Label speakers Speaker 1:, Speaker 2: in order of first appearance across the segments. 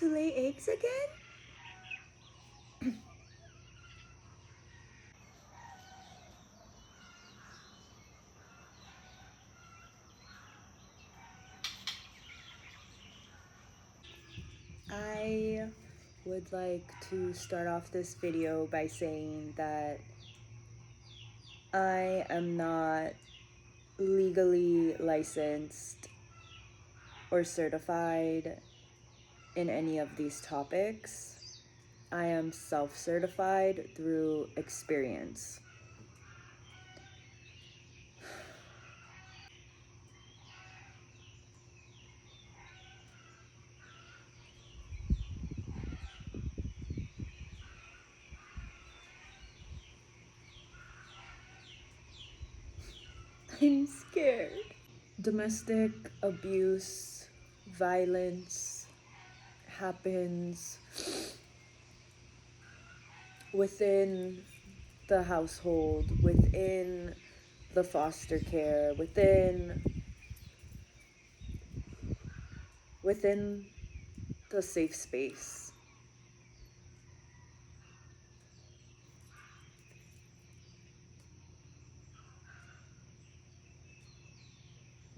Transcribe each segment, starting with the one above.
Speaker 1: to lay eggs again? I would like to start off this video by saying that I am not legally licensed or certified in any of these topics. I am self-certified through experience. I'm scared. Domestic abuse, violence happens within the household, within the foster care, within the safe space.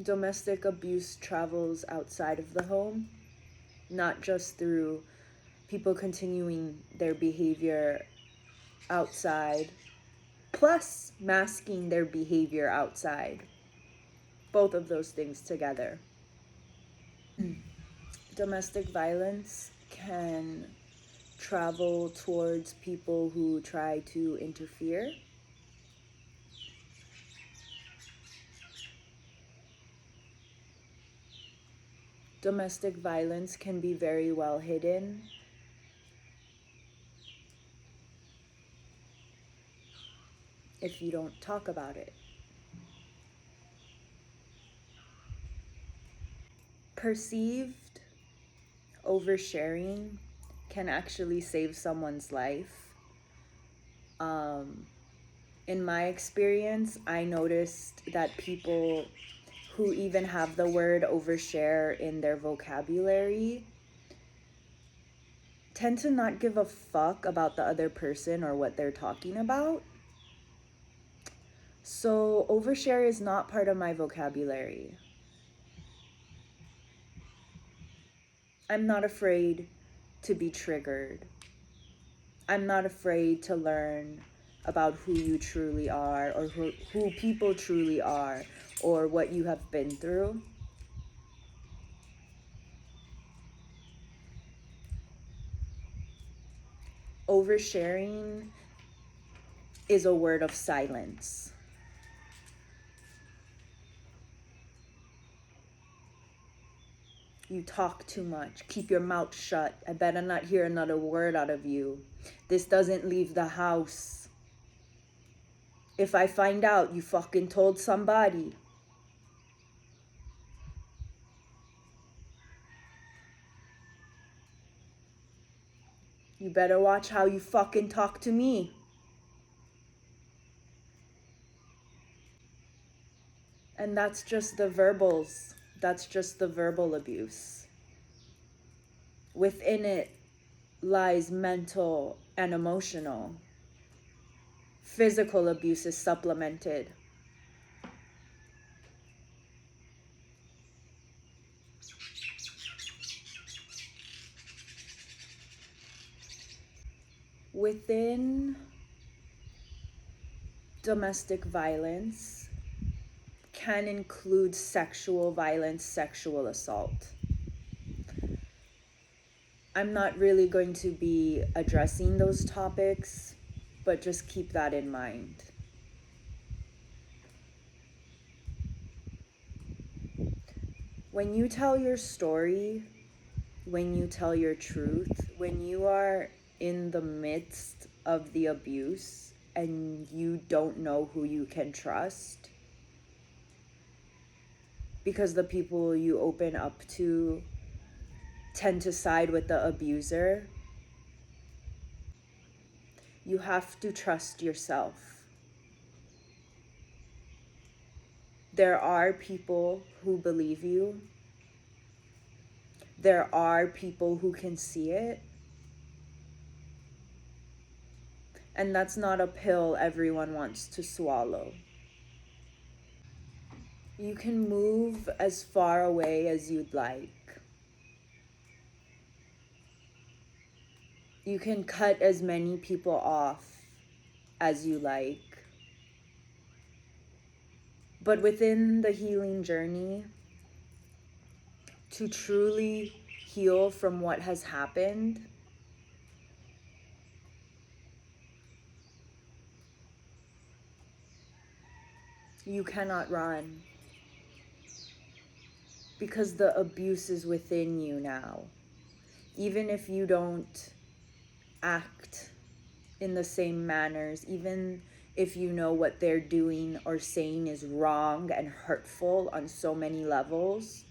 Speaker 1: Domestic abuse travels outside of the home, not just through people continuing their behavior outside, plus masking their behavior outside. Both of those things together. Domestic violence can travel towards people who try to interfere. Domestic violence can be very well hidden. If you don't talk about it. Perceived oversharing can actually save someone's life. In my experience, I noticed that people who even have the word overshare in their vocabulary tend to not give a fuck about the other person or what they're talking about. So overshare is not part of my vocabulary. I'm not afraid to be triggered. I'm not afraid to learn about who you truly are, or who people truly are, or what you have been through. Oversharing is a word of silence. You talk too much. Keep your mouth shut. I better not hear another word out of you. This doesn't leave the house. If I find out you fucking told somebody, you better watch how you fucking talk to me. And that's just the verbals. That's just the verbal abuse. Within it lies mental and emotional. Physical abuse is supplemented. Within domestic violence can include sexual violence, sexual assault. I'm not really going to be addressing those topics, but just keep that in mind. When you tell your story, when you tell your truth, when you are in the midst of the abuse and you don't know who you can trust, because the people you open up to tend to side with the abuser, you have to trust yourself. There are people who believe you. there are people who can see it. And that's not a pill everyone wants to swallow. You can move as far away as you'd like. You can cut as many people off as you like. But within the healing journey, to truly heal from what has happened, you cannot run. Because the abuse is within you now. Even if you don't act in the same manners, even if you know what they're doing or saying is wrong and hurtful on so many levels,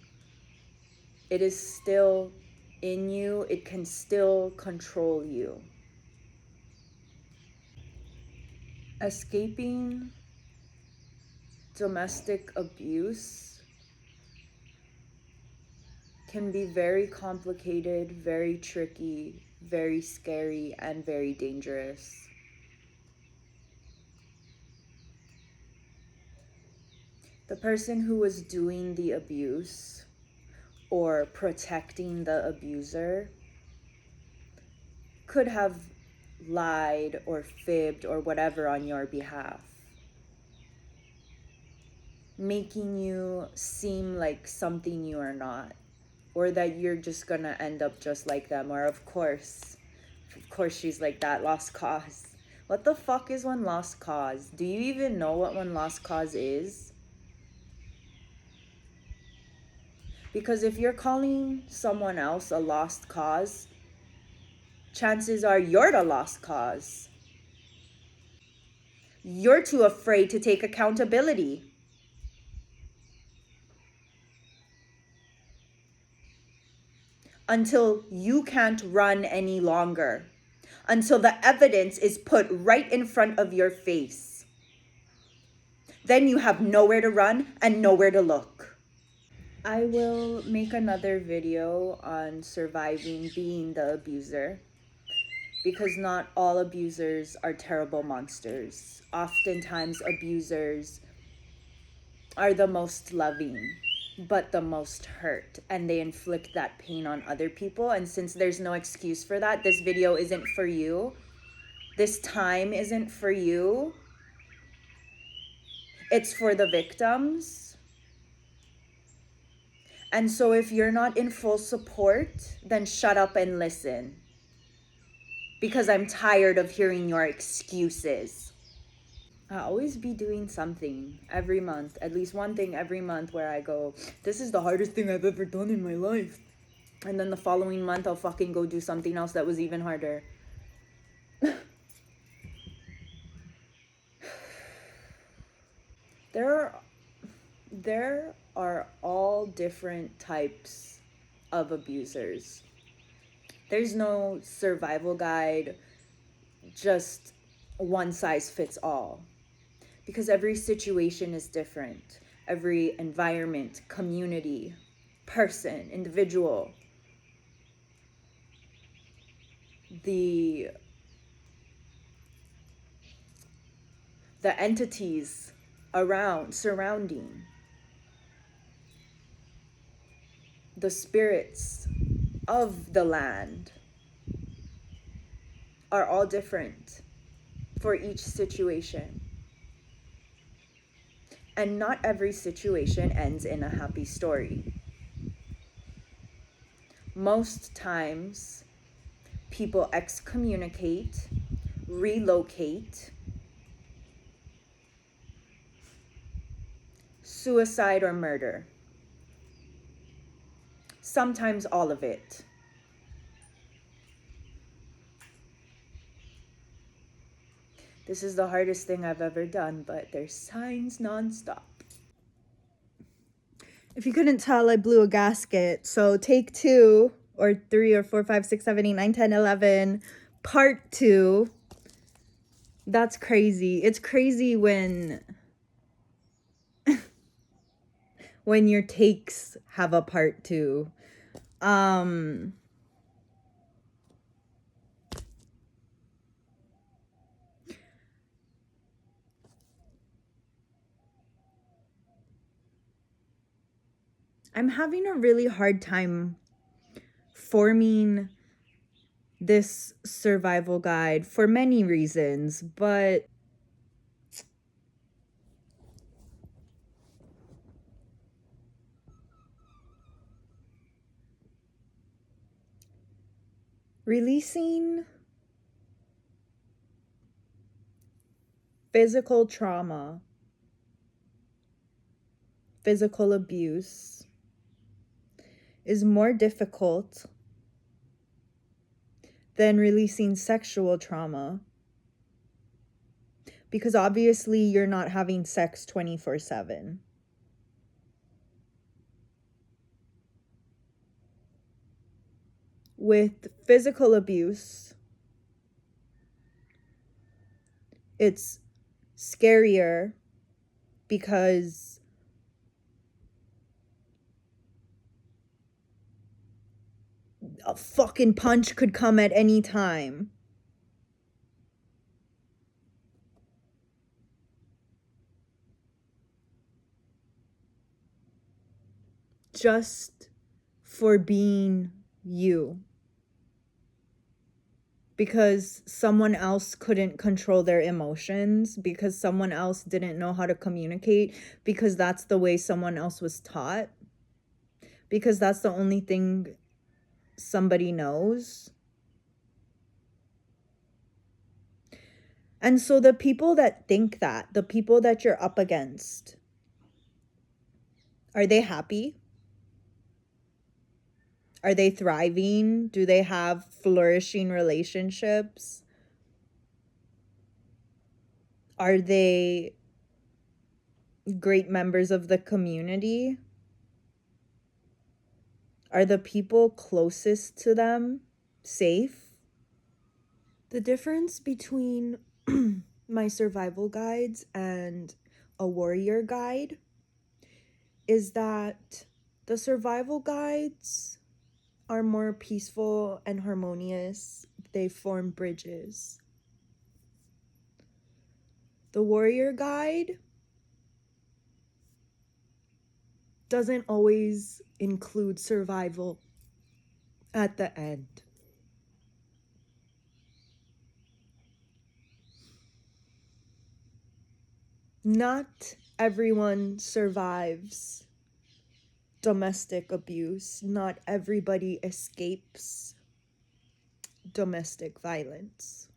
Speaker 1: it is still in you. It can still control you. Escaping domestic abuse can be very complicated, very tricky, very scary, and very dangerous. The person who was doing the abuse or protecting the abuser could have lied or fibbed or whatever on your behalf, making you seem like something you are not, or that you're just gonna end up just like them, or of course she's like that, lost cause. What the fuck is one lost cause? Do you even know what one lost cause is? Because if you're calling someone else a lost cause, chances are you're the lost cause. You're too afraid to take accountability. Until you can't run any longer. Until the evidence is put right in front of your face. Then you have nowhere to run and nowhere to look. I will make another video on surviving being the abuser, because not all abusers are terrible monsters. Oftentimes abusers are the most loving, but the most hurt, and they inflict that pain on other people. And since there's no excuse for that, this video isn't for you. This time isn't for you. It's for the victims. And so if you're not in full support, then shut up and listen. Because I'm tired of hearing your excuses. I'll always be doing something every month, at least one thing every month where I go, this is the hardest thing I've ever done in my life. And then the following month, I'll fucking go do something else that was even harder. There are all different types of abusers. There's no survival guide, just one size fits all. Because every situation is different. Every environment, community, person, individual, the entities surrounding, the spirits of the land are all different for each situation. And not every situation ends in a happy story. Most times, people excommunicate, relocate, suicide, or murder. Sometimes all of it. This is the hardest thing I've ever done, but there's signs nonstop. If you couldn't tell, I blew a gasket. So take 2 or 3 or 4, 5, 6, 7, 8, 9, 10, 11, part 2. That's crazy. It's crazy when your takes have a part 2. I'm having a really hard time forming this survival guide for many reasons, but releasing physical trauma, physical abuse is more difficult than releasing sexual trauma. Because obviously you're not having sex 24/7. With physical abuse, it's scarier because a fucking punch could come at any time. Just for being you. Because someone else couldn't control their emotions, because someone else didn't know how to communicate, because that's the way someone else was taught, because that's the only thing somebody knows. And so the people that think that, the people that you're up against, are they happy? Are they thriving? Do they have flourishing relationships? Are they great members of the community? Are the people closest to them safe? The difference between my survival guides and a warrior guide is that the survival guides are more peaceful and harmonious. They form bridges. The warrior guide doesn't always include survival at the end. Not everyone survives domestic abuse. Not everybody escapes domestic violence.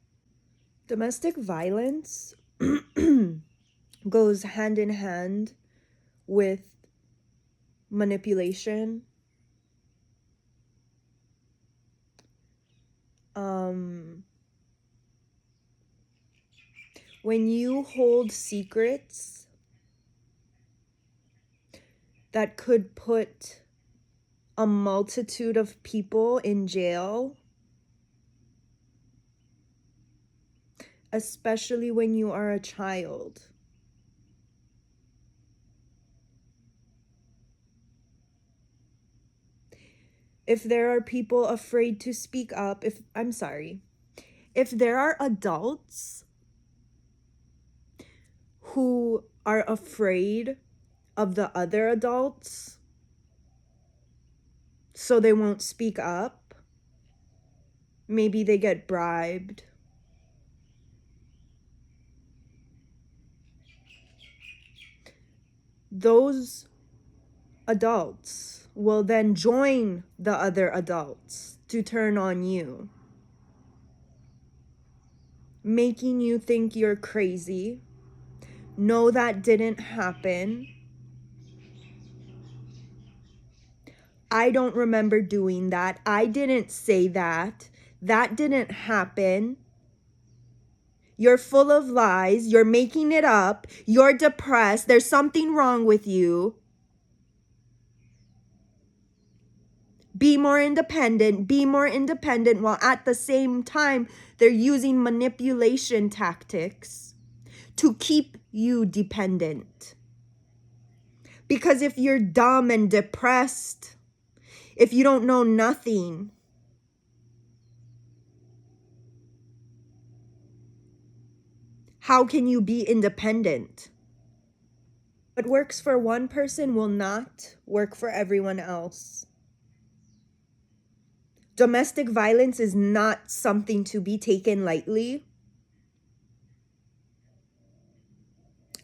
Speaker 1: Domestic violence goes hand in hand with manipulation, when you hold secrets that could put a multitude of people in jail, especially when you are a child, if there are people afraid to speak up, if there are adults who are afraid of the other adults, so they won't speak up, maybe they get bribed, those adults will then join the other adults to turn on you, making you think you're crazy. No, that didn't happen. I don't remember doing that. I didn't say that. That didn't happen. You're full of lies. You're making it up. You're depressed. There's something wrong with you. Be more independent. Be more independent, while at the same time, they're using manipulation tactics to keep you dependent. Because if you're dumb and depressed,
Speaker 2: if you don't know nothing? How can you be independent? What works for one person will not work for everyone else. Domestic violence is not something to be taken lightly.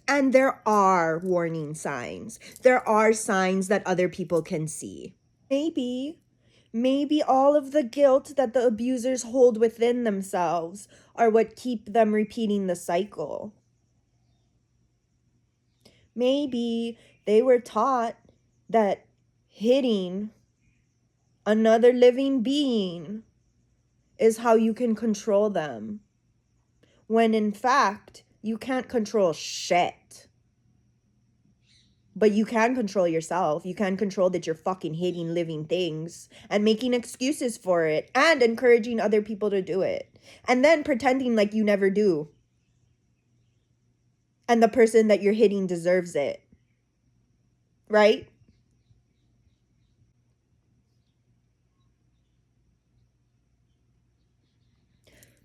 Speaker 2: And there are warning signs. There are signs that other people can see. Maybe all of the guilt that the abusers hold within themselves are what keep them repeating the cycle. Maybe they were taught that hitting another living being is how you can control them, when in fact, you can't control shit. But you can control yourself. You can control that you're fucking hitting living things and making excuses for it and encouraging other people to do it. And then pretending like you never do. And the person that you're hitting deserves it. Right?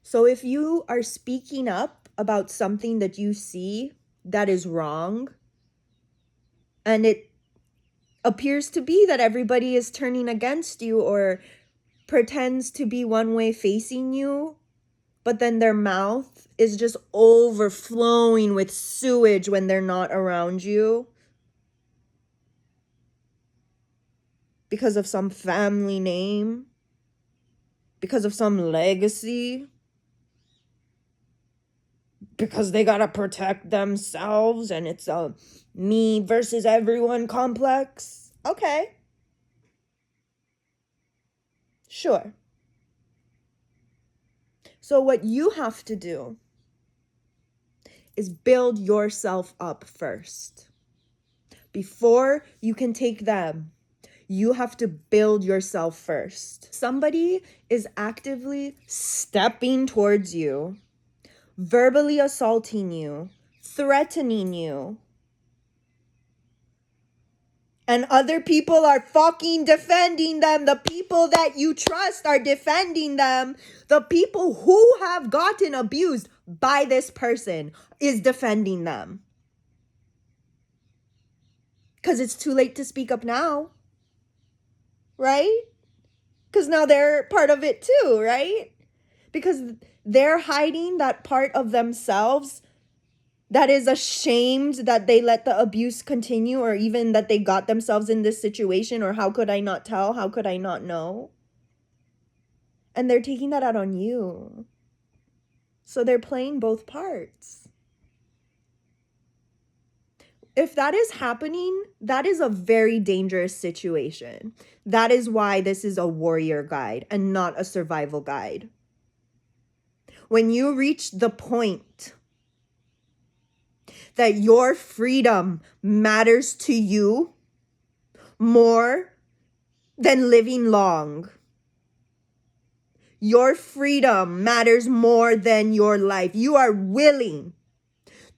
Speaker 2: So if you are speaking up about something that you see that is wrong, and it appears to be that everybody is turning against you or pretends to be one way facing you, but then their mouth is just overflowing with sewage when they're not around you because of some family name, because of some legacy, because they gotta protect themselves and it's a me versus everyone complex. Okay. Sure. So what you have to do is build yourself up first. Before you can take them, you have to build yourself first. Somebody is actively stepping towards you, verbally assaulting you, threatening you, and other people are fucking defending them. The people that you trust are defending them. The people who have gotten abused by this person is defending them. Because it's too late to speak up now. Right? Because now they're part of it too, right? Because they're hiding that part of themselves that is ashamed that they let the abuse continue, or even that they got themselves in this situation, or how could I not tell? How could I not know? And they're taking that out on you. So they're playing both parts. If that is happening, that is a very dangerous situation. That is why this is a warrior guide and not a survival guide. When you reach the point that your freedom matters to you more than living long, your freedom matters more than your life. You are willing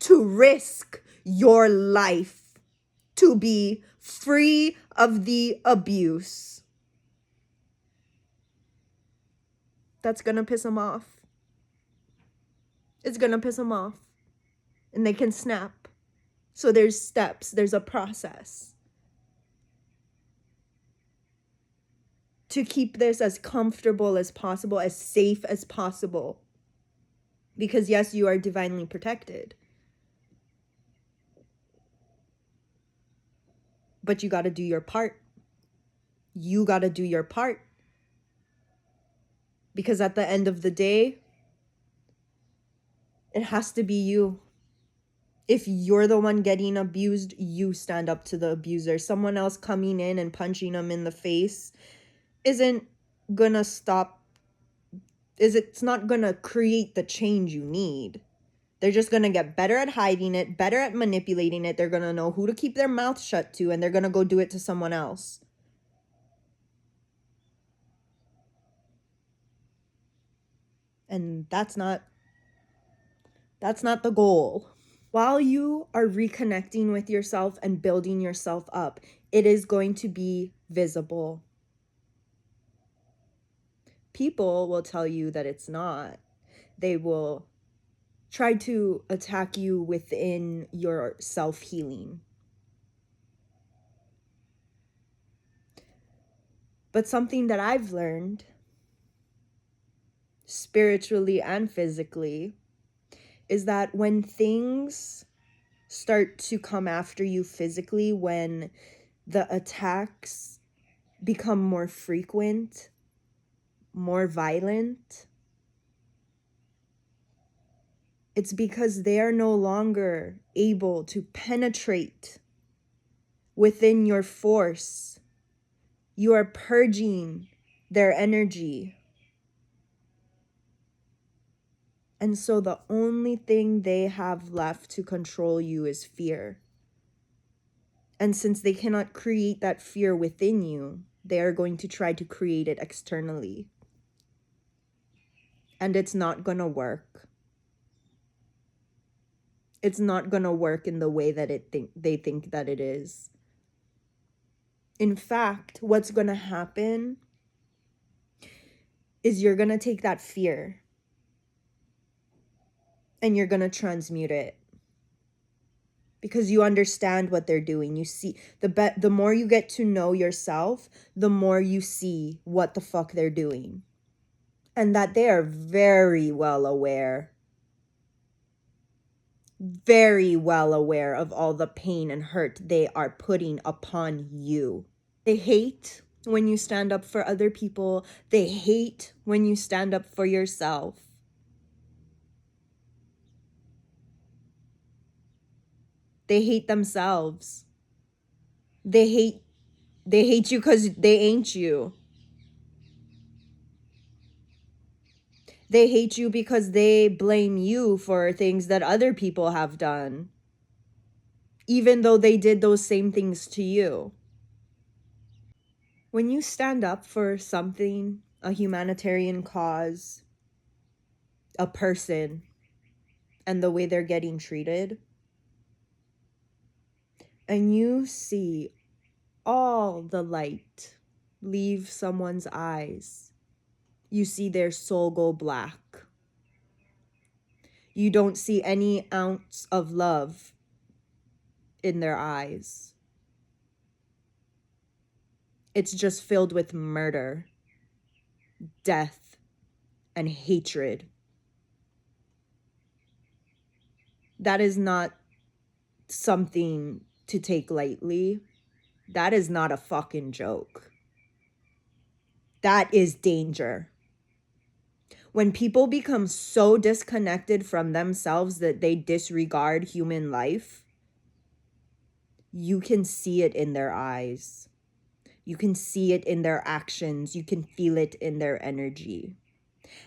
Speaker 2: to risk your life to be free of the abuse. That's gonna piss them off. It's gonna piss them off. And they can snap. So there's steps, there's a process to keep this as comfortable as possible, as safe as possible. Because yes, you are divinely protected. But you gotta do your part. You gotta do your part. Because at the end of the day, it has to be you. If you're the one getting abused, you stand up to the abuser. Someone else coming in and punching them in the face isn't gonna stop. It's not gonna create the change you need. They're just gonna get better at hiding it, better at manipulating it. They're gonna know who to keep their mouth shut to, and they're gonna go do it to someone else. And that's not the goal. While you are reconnecting with yourself and building yourself up, it is going to be visible. people will tell you that it's not. They will try to attack you within your self-healing. But something that I've learned, spiritually and physically, is that when things start to come after you physically, when the attacks become more frequent, more violent, it's because they are no longer able to penetrate within your force. You are purging their energy. And so the only thing they have left to control you is fear. And since they cannot create that fear within you, they are going to try to create it externally. And it's not going to work. It's not going to work in the way that they think that it is. In fact, what's going to happen is you're going to take that fear and you're going to transmute it. Because you understand what they're doing. You see, the more you get to know yourself, the more you see what the fuck they're doing. And that they are very well aware of all the pain and hurt they are putting upon you. They hate when you stand up for other people. They hate when you stand up for yourself. They hate themselves. They hate you because they ain't you. They hate you because they blame you for things that other people have done, even though they did those same things to you. When you stand up for something, a humanitarian cause, a person, and the way they're getting treated, and you see all the light leave someone's eyes, you see their soul go black. You don't see any ounce of love in their eyes. It's just filled with murder, death, and hatred. That is not something to take lightly. That is not a fucking joke. That is danger. When people become so disconnected from themselves that they disregard human life, you can see it in their eyes. You can see it in their actions. You can feel it in their energy.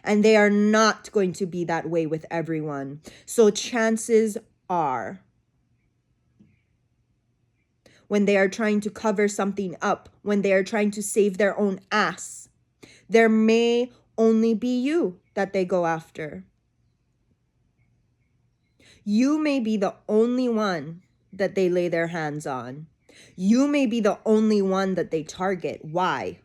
Speaker 2: And they are not going to be that way with everyone. So chances are, when they are trying to cover something up, when they are trying to save their own ass, there may only be you that they go after. You may be the only one that they lay their hands on. You may be the only one that they target. Why?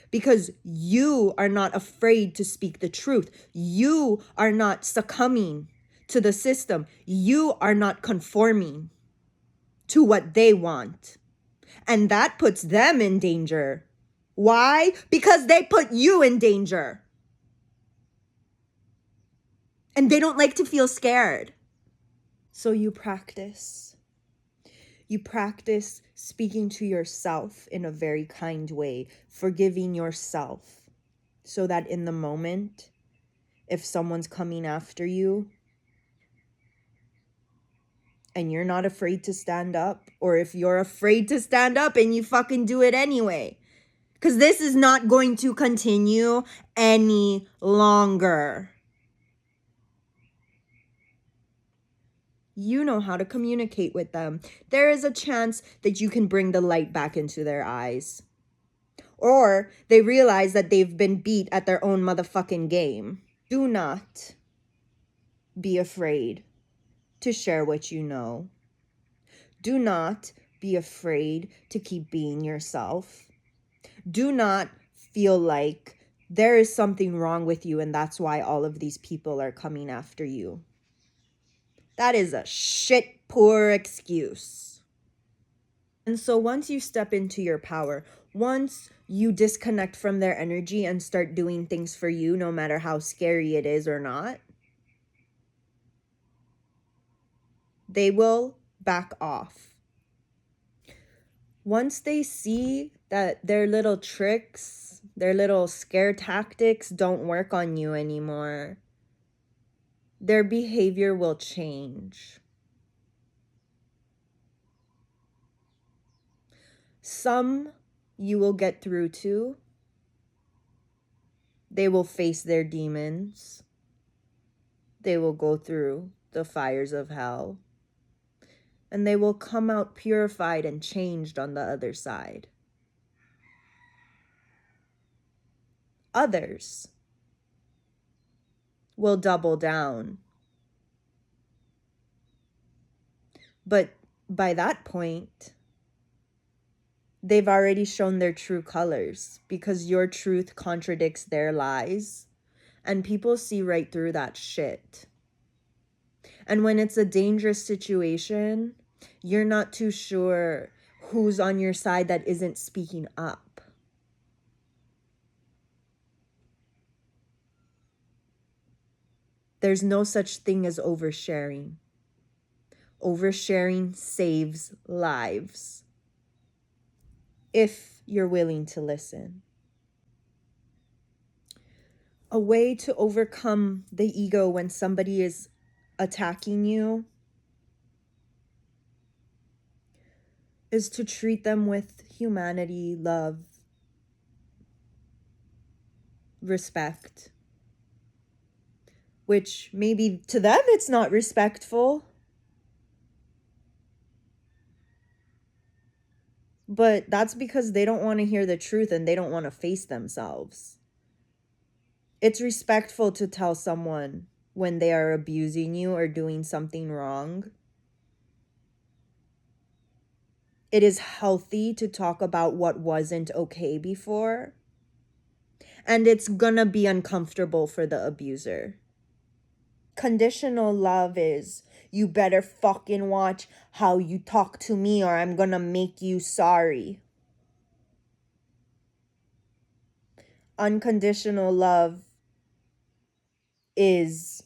Speaker 2: Because you are not afraid to speak the truth. You are not succumbing to the system. You are not conforming to what they want. And that puts them in danger. Why? Because they put you in danger. And they don't like to feel scared. So you practice. You practice speaking to yourself in a very kind way, forgiving yourself, so that in the moment, if someone's coming after you and you're not afraid to stand up, or if you're afraid to stand up and you fucking do it anyway, because this is not going to continue any longer. You know how to communicate with them. There is a chance that you can bring the light back into their eyes. Or they realize that they've been beat at their own motherfucking game. Do not be afraid to share what you know. Do not be afraid to keep being yourself. Do not feel like there is something wrong with you and that's why all of these people are coming after you. That is a shit poor excuse. And so once you step into your power, once you disconnect from their energy and start doing things for you, no matter how scary it is or not, they will back off. Once they see that their little tricks, their little scare tactics don't work on you anymore, their behavior will change. Some you will get through to. They will face their demons. They will go through the fires of hell. And they will come out purified and changed on the other side. Others will double down. But by that point, they've already shown their true colors because your truth contradicts their lies. And people see right through that shit. And when it's a dangerous situation, you're not too sure who's on your side that isn't speaking up. There's no such thing as oversharing. Oversharing saves lives. If you're willing to listen. A way to overcome the ego when somebody is attacking you is to treat them with humanity, love, respect. Which maybe to them it's not respectful. But that's because they don't want to hear the truth and they don't want to face themselves. It's respectful to tell someone when they are abusing you or doing something wrong. It is healthy to talk about what wasn't okay before. And it's gonna be uncomfortable for the abuser. Conditional love is, you better fucking watch how you talk to me or I'm gonna make you sorry. Unconditional love is,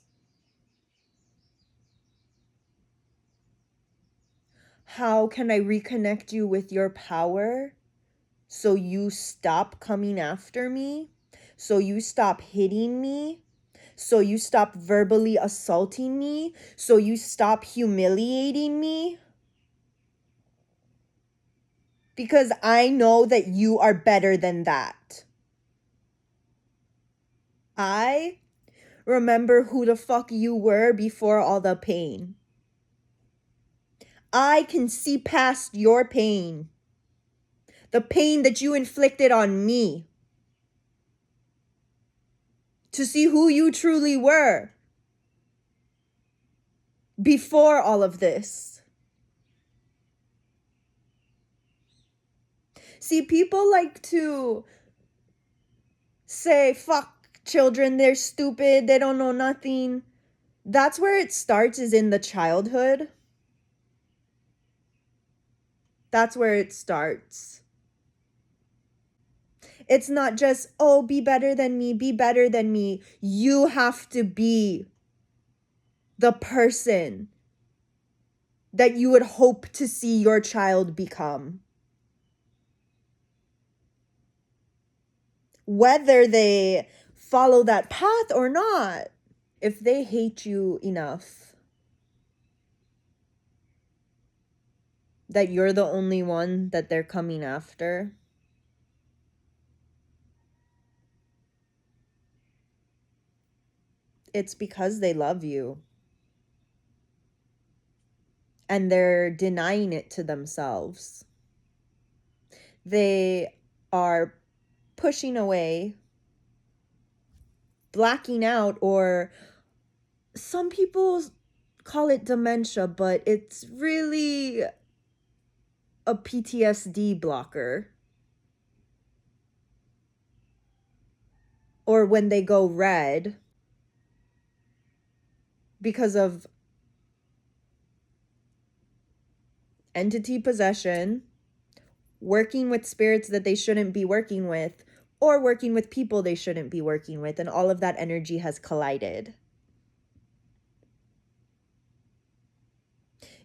Speaker 2: how can I reconnect you with your power so you stop coming after me, so you stop hitting me, so you stop verbally assaulting me, so you stop humiliating me? Because I know that you are better than that. I remember who the fuck you were before all the pain. I can see past your pain. The pain that you inflicted on me. To see who you truly were before all of this. See, people like to say, fuck children, they're stupid, they don't know nothing. That's where it starts, is in the childhood. That's where it starts. It's not just, oh, be better than me, be better than me. You have to be the person that you would hope to see your child become. Whether they follow that path or not, if they hate you enough that you're the only one that they're coming after, it's because they love you. And they're denying it to themselves. They are pushing away, blacking out, or some people call it dementia, but it's really a PTSD blocker. or when they go red because of entity possession, working with spirits that they shouldn't be working with, or working with people they shouldn't be working with, and all of that energy has collided.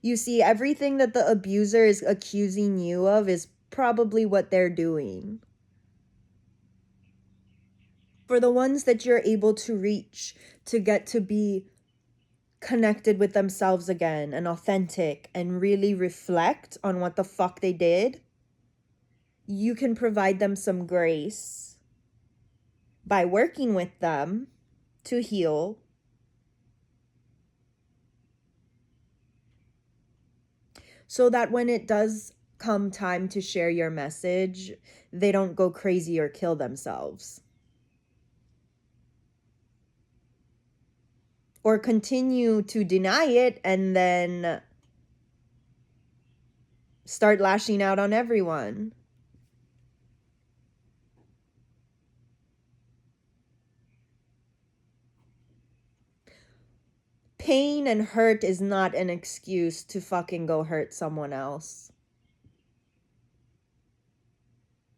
Speaker 2: You see, everything that the abuser is accusing you of is probably what they're doing. For the ones that you're able to reach to get to be connected with themselves again and authentic and really reflect on what the fuck they did, you can provide them some grace by working with them to heal, so that when it does come time to share your message, they don't go crazy or kill themselves. Or continue to deny it and then start lashing out on everyone. Pain and hurt is not an excuse to fucking go hurt someone else.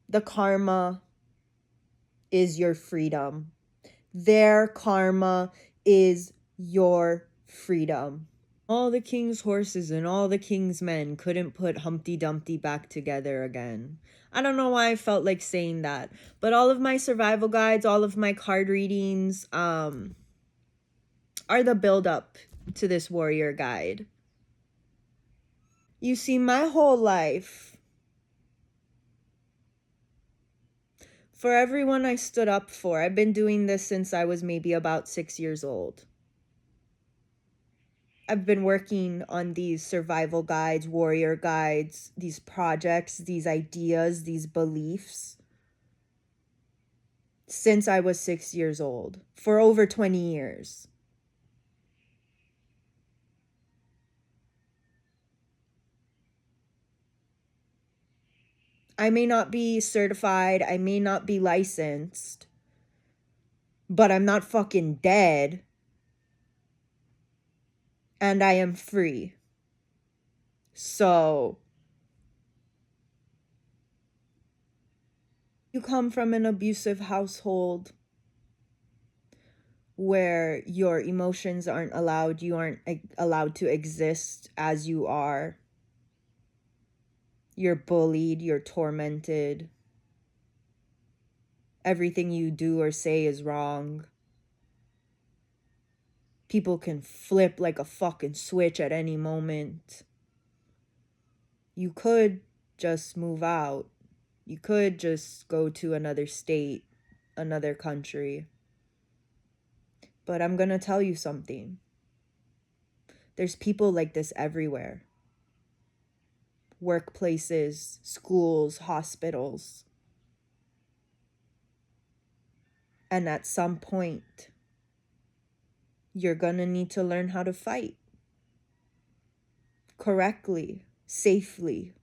Speaker 2: The karma is your freedom. Their karma is your freedom. All the king's horses and all the king's men couldn't put Humpty Dumpty back together again. I don't know why I felt like saying that, but all of my survival guides, all of my card readings, are the build up to this warrior guide. You see, my whole life, for everyone I stood up for, I've been doing this since I was maybe about 6 years old. I've been working on these survival guides, warrior guides, these projects, these ideas, these beliefs since I was 6 years old, for over 20 years. I may not be certified, I may not be licensed, but I'm not fucking dead. And I am free. So, you come from an abusive household where your emotions aren't allowed, you aren't allowed to exist as you are. You're bullied, you're tormented. Everything you do or say is wrong. People can flip like a fucking switch at any moment. You could just move out. You could just go to another state, another country. But I'm gonna tell you something. There's people like this everywhere. Workplaces, schools, hospitals. And at some point, you're gonna need to learn how to fight correctly, safely.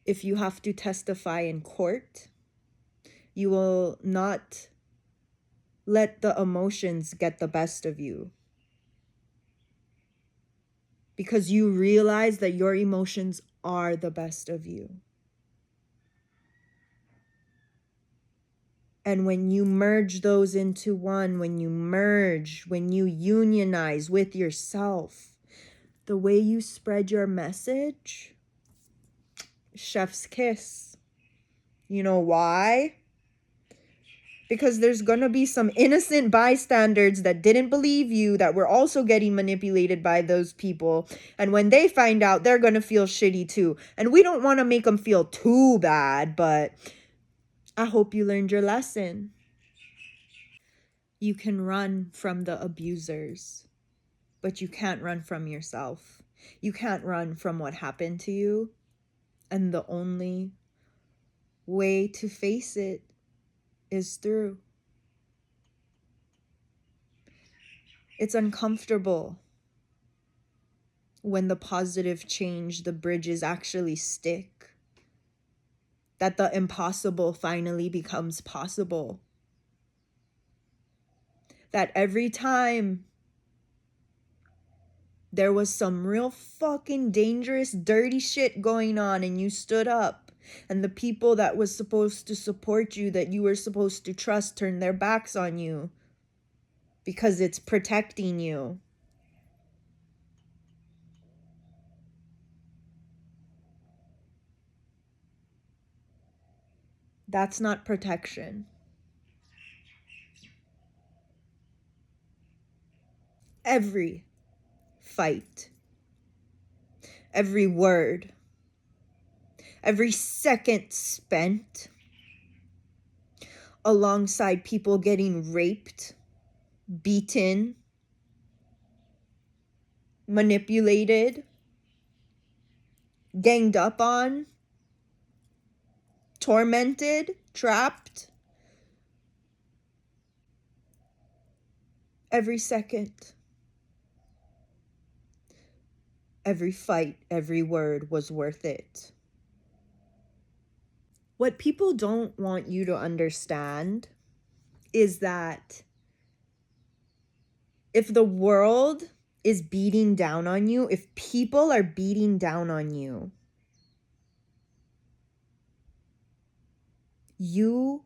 Speaker 2: If you have to testify in court, you will not let the emotions get the best of you, because you realize that your emotions are the best of you. And when you merge those into one, when you merge, when you unionize with yourself, the way you spread your message, chef's kiss. You know why? Because there's gonna be some innocent bystanders that didn't believe you, that were also getting manipulated by those people. And when they find out, they're gonna feel shitty too. And we don't want to make them feel too bad, but I hope you learned your lesson. You can run from the abusers, but you can't run from yourself. You can't run from what happened to you. And the only way to face it is through. It's uncomfortable when the positive change, the bridges actually stick. That the impossible finally becomes possible. That every time there was some real fucking dangerous, dirty shit going on and you stood up, and the people that was supposed to support you, that you were supposed to trust, turned their backs on you because it's protecting you. That's not protection. Every fight, every word, every second spent alongside people getting raped, beaten, manipulated, ganged up on, tormented, trapped. Every second, every fight, every word was worth it. What people don't want you to understand is that if the world is beating down on you, if people are beating down on you, you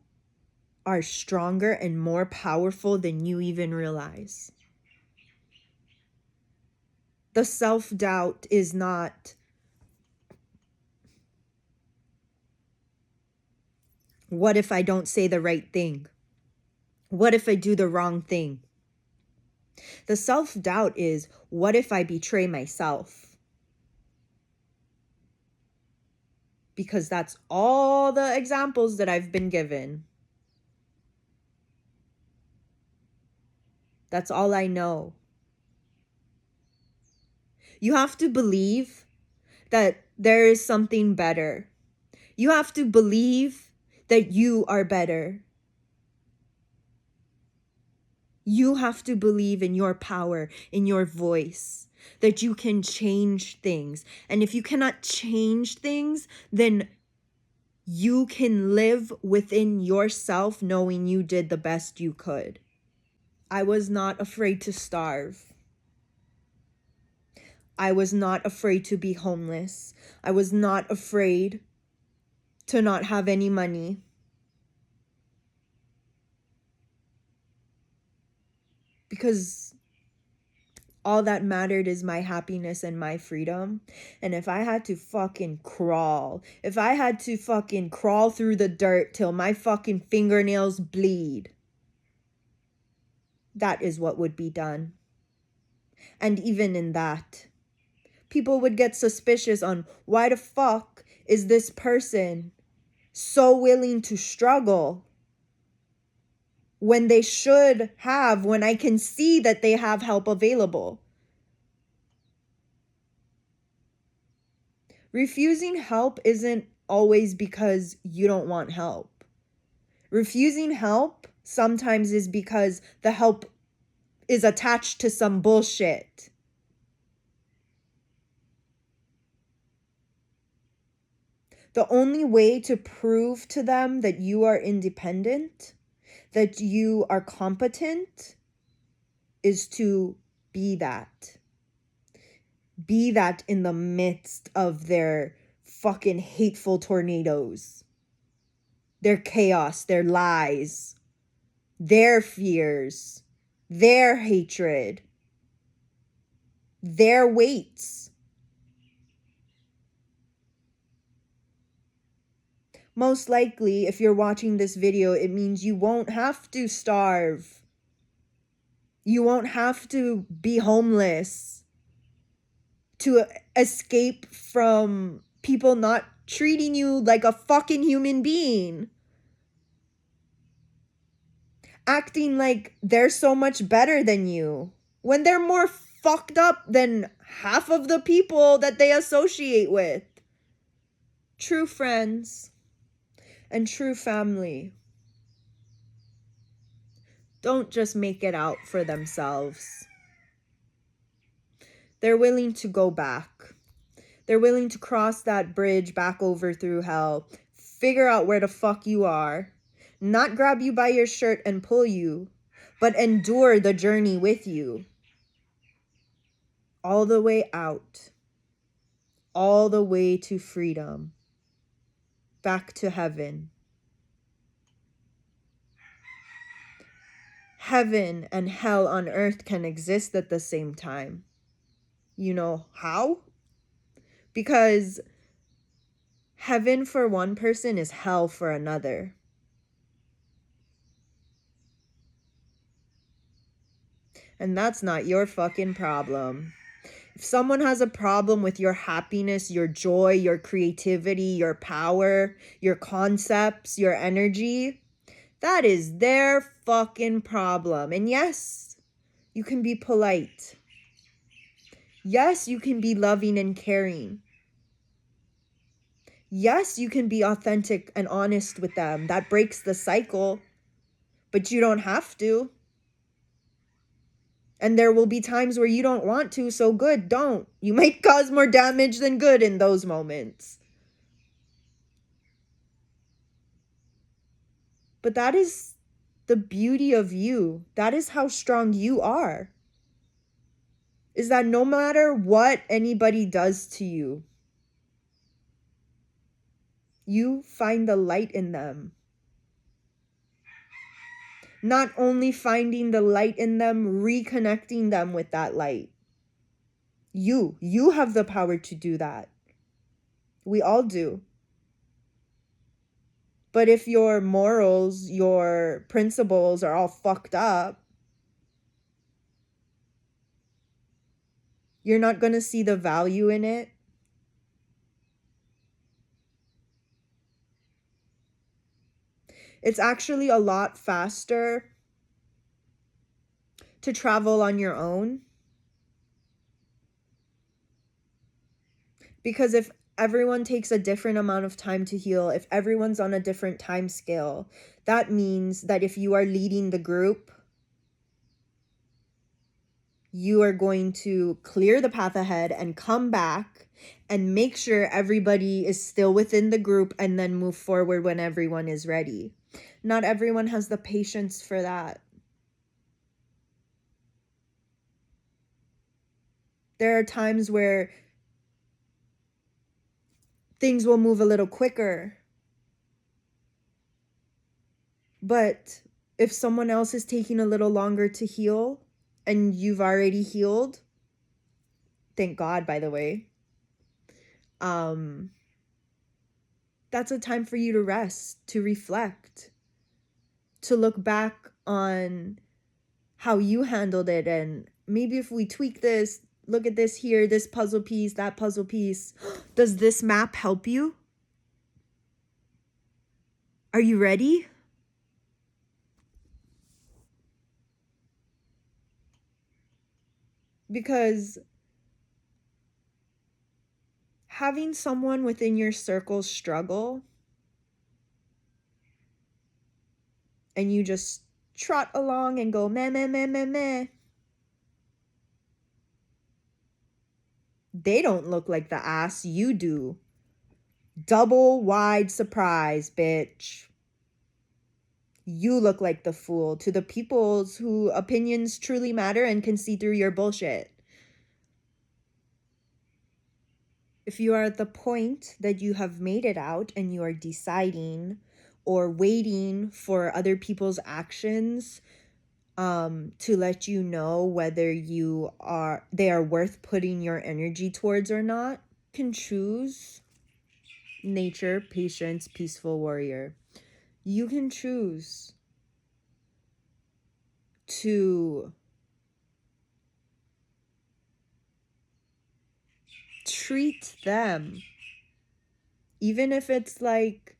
Speaker 2: are stronger and more powerful than you even realize. The self-doubt is not, what if I don't say the right thing? What if I do the wrong thing? The self-doubt is, what if I betray myself? Because that's all the examples that I've been given. That's all I know. You have to believe that there is something better. You have to believe that you are better. You have to believe in your power, in your voice, that you can change things. And if you cannot change things, then you can live within yourself knowing you did the best you could. I was not afraid to starve. I was not afraid to be homeless. I was not afraid to not have any money. Because all that mattered is my happiness and my freedom. And if I had to fucking crawl, if I had to fucking crawl through the dirt till my fucking fingernails bleed, that is what would be done. And even in that, people would get suspicious on why the fuck is this person so willing to struggle when they should have, when I can see that they have help available. Refusing help isn't always because you don't want help. Refusing help sometimes is because the help is attached to some bullshit. The only way to prove to them that you are independent, that you are competent, is to be that. Be that in the midst of their fucking hateful tornadoes, their chaos, their lies, their fears, their hatred, their weights. Most likely, if you're watching this video, it means you won't have to starve. You won't have to be homeless to escape from people not treating you like a fucking human being. Acting like they're so much better than you when they're more fucked up than half of the people that they associate with. True friends and true family don't just make it out for themselves. they're willing to go back. They're willing to cross that bridge back over through hell, figure out where the fuck you are, not grab you by your shirt and pull you, but endure the journey with you. All the way out. All the way to freedom. Back to heaven. Heaven and hell on earth can exist at the same time. You know how? Because heaven for one person is hell for another. And that's not your fucking problem. If someone has a problem with your happiness, your joy, your creativity, your power, your concepts, your energy, that is their fucking problem. And yes, you can be polite. Yes, you can be loving and caring. Yes, you can be authentic and honest with them. That breaks the cycle. But you don't have to. And there will be times where you don't want to, so good, don't. You might cause more damage than good in those moments. But that is the beauty of you. That is how strong you are. Is that no matter what anybody does to you, you find the light in them. Not only finding the light in them, reconnecting them with that light. You have the power to do that. We all do. But if your morals, your principles are all fucked up, you're not going to see the value in it. It's actually a lot faster to travel on your own. Because if everyone takes a different amount of time to heal, if everyone's on a different time scale, that means that if you are leading the group, you are going to clear the path ahead and come back and make sure everybody is still within the group and then move forward when everyone is ready. Not everyone has the patience for that. There are times where things will move a little quicker. But if someone else is taking a little longer to heal and you've already healed, thank God, by the way, that's a time for you to rest, to reflect, to look back on how you handled it. And maybe if we tweak this, look at this here, this puzzle piece, that puzzle piece. Does this map help you? Are you ready? Because having someone within your circle struggle and you just trot along and go meh, meh, meh, meh, meh, they don't look like the ass you do. Double wide surprise, bitch. You look like the fool to the peoples whose opinions truly matter and can see through your bullshit. If you are at the point that you have made it out and you are deciding or waiting for other people's actions to let you know whether they are worth putting your energy towards or not, you can choose nature, patience, peaceful warrior. You can choose to treat them, even if it's like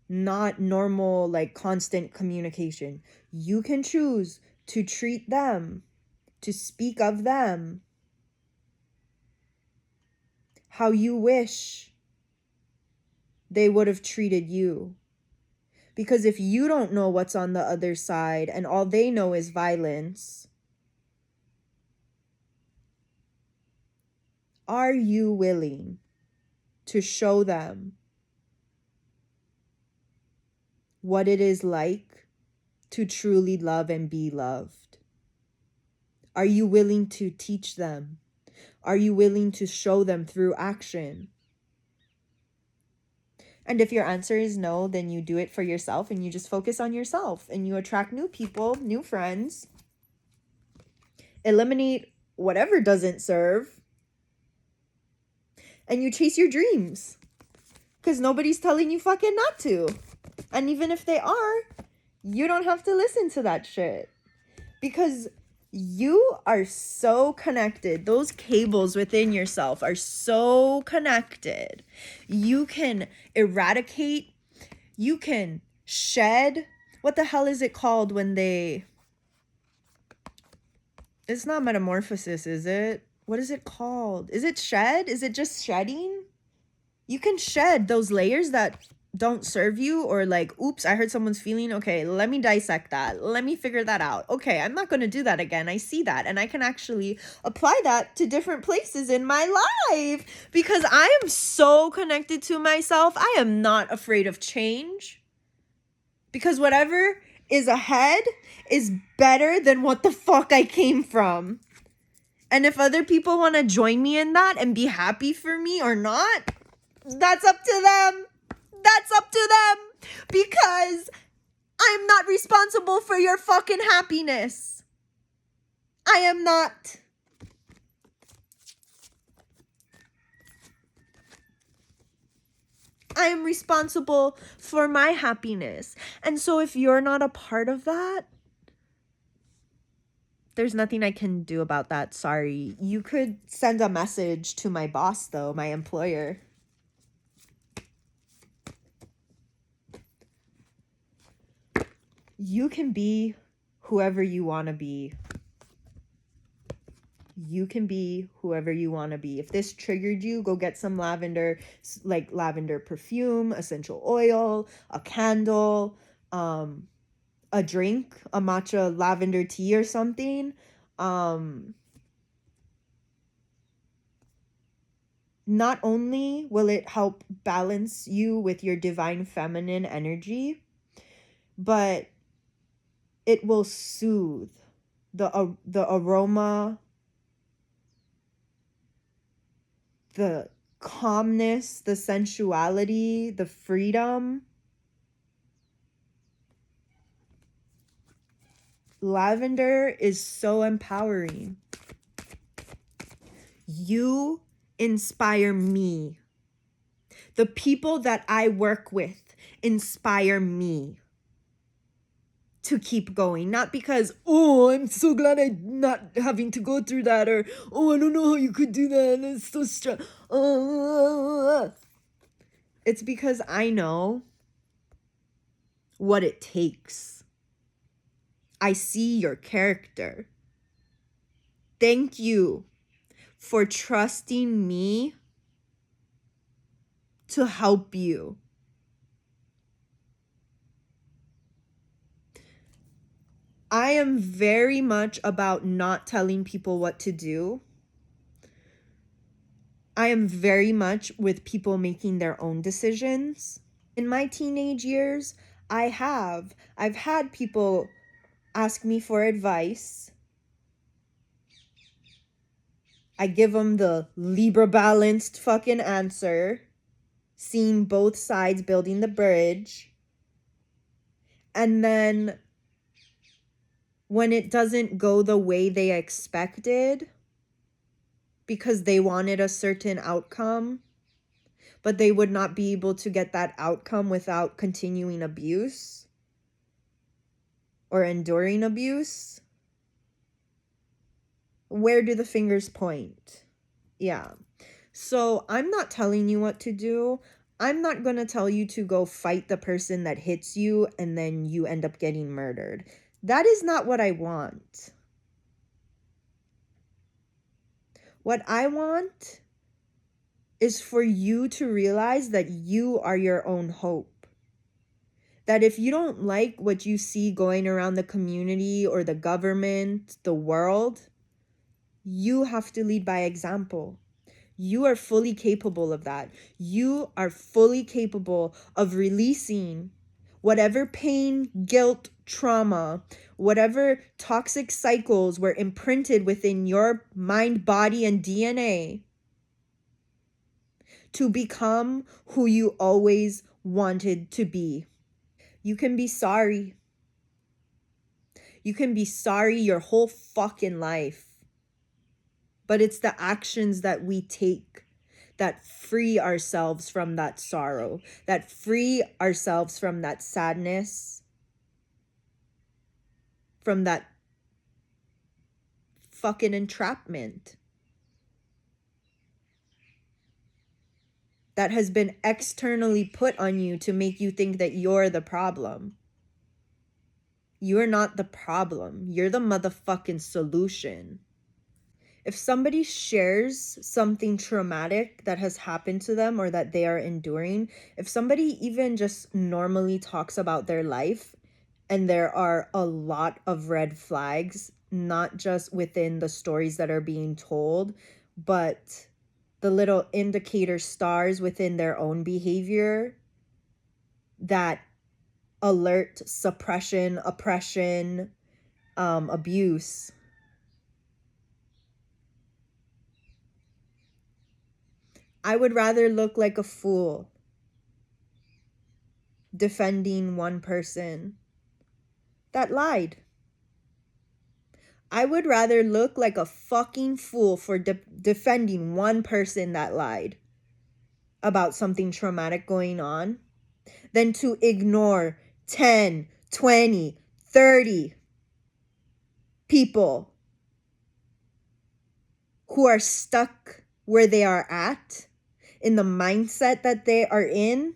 Speaker 2: not normal, like constant communication. You can choose to treat them, to speak of them how you wish they would have treated you. Because if you don't know what's on the other side and all they know is violence, Are you willing to show them what it is like to truly love and be loved? Are you willing to teach them? Are you willing to show them through action? And if your answer is no, then you do it for yourself and you just focus on yourself and you attract new people, new friends. Eliminate whatever doesn't serve. And you chase your dreams. Because nobody's telling you fucking not to. And even if they are, you don't have to listen to that shit. Because you are so connected. Those cables within yourself are so connected. You can eradicate, you can shed. What the hell is it called when they... It's not metamorphosis, is it? What is it called? Is it shed? Is it just shedding? You can shed those layers that don't serve you, or like, oops, I hurt someone's feeling. Okay, let me dissect that. Let me figure that out. Okay, I'm not going to do that again. I see that. And I can actually apply that to different places in my life because I am so connected to myself. I am not afraid of change because whatever is ahead is better than what the fuck I came from. And if other people want to join me in that and be happy for me or not, that's up to them. That's up to them. Because I'm not responsible for your fucking happiness. I am not. I am responsible for my happiness. And so if you're not a part of that, there's nothing I can do about that. Sorry. You could send a message to my boss, though, my employer. You can be whoever you want to be. You can be whoever you want to be. If this triggered you, go get some lavender, like lavender perfume, essential oil, a candle, a drink, a matcha lavender tea or something. Not only will it help balance you with your divine feminine energy, but it will soothe the aroma, the calmness, the sensuality, the freedom. Lavender is so empowering. You inspire me. The people that I work with inspire me to keep going. Not because, oh, I'm so glad I'm not having to go through that, or, oh, I don't know how you could do that, it's so strong. It's because I know what it takes. I see your character. Thank you for trusting me to help you. I am very much about not telling people what to do. I am very much with people making their own decisions. In my teenage years, I've had people ask me for advice. I give them the Libra balanced fucking answer, seeing both sides, building the bridge. And then when it doesn't go the way they expected, because they wanted a certain outcome, but they would not be able to get that outcome without continuing abuse or enduring abuse, where do the fingers point? Yeah. So I'm not telling you what to do. I'm not going to tell you to go fight the person that hits you and then you end up getting murdered. That is not what I want. What I want is for you to realize that you are your own hope. That if you don't like what you see going around the community or the government, the world, you have to lead by example. You are fully capable of that. You are fully capable of releasing whatever pain, guilt, trauma, whatever toxic cycles were imprinted within your mind, body, and DNA to become who you always wanted to be. You can be sorry. You can be sorry your whole fucking life. But it's the actions that we take that free ourselves from that sorrow, that free ourselves from that sadness, from that fucking entrapment that has been externally put on you to make you think that you're the problem. You're not the problem. You're the motherfucking solution. If somebody shares something traumatic that has happened to them or that they are enduring, if somebody even just normally talks about their life and there are a lot of red flags, not just within the stories that are being told, but the little indicator stars within their own behavior that alert suppression, oppression, abuse. I would rather look like a fool defending one person that lied. I would rather look like a fucking fool for defending one person that lied about something traumatic going on than to ignore 10, 20, 30 people who are stuck where they are at, in the mindset that they are in,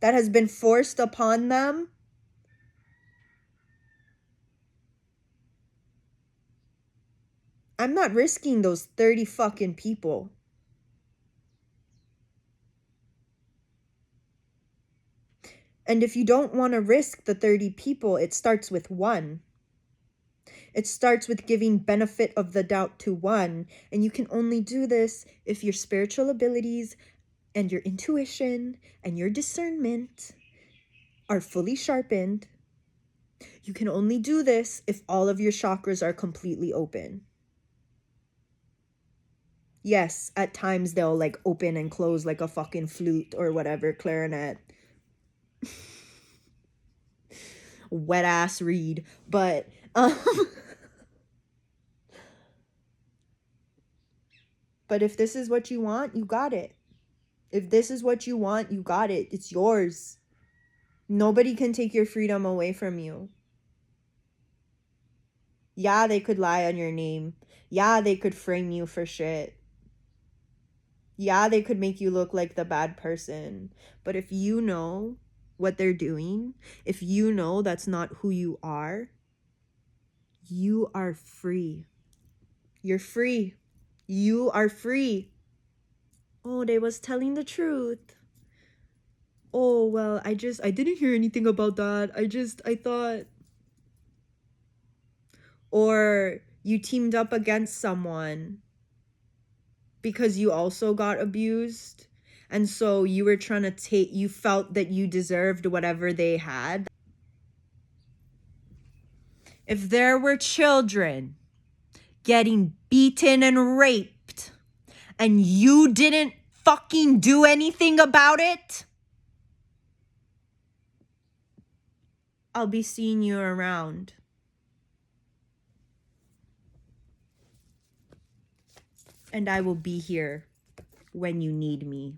Speaker 2: that has been forced upon them. I'm not risking those 30 fucking people. And if you don't want to risk the 30 people, it starts with one. It starts with giving benefit of the doubt to one. And you can only do this if your spiritual abilities and your intuition and your discernment are fully sharpened. You can only do this if all of your chakras are completely open. Yes, at times they'll like open and close like a fucking flute or whatever, clarinet. Wet ass reed. But but if this is what you want, you got it. If this is what you want, you got it. It's yours. Nobody can take your freedom away from you. Yeah, they could lie on your name. Yeah, they could frame you for shit. Yeah, they could make you look like the bad person. But if you know what they're doing, if you know that's not who you are free. You're free. You are free. Oh, they was telling the truth. Oh, well, I didn't hear anything about that. I thought. Or you teamed up against someone because you also got abused. And so you were trying to you felt that you deserved whatever they had. If there were children getting beaten and raped and you didn't fucking do anything about it, I'll be seeing you around. And I will be here when you need me.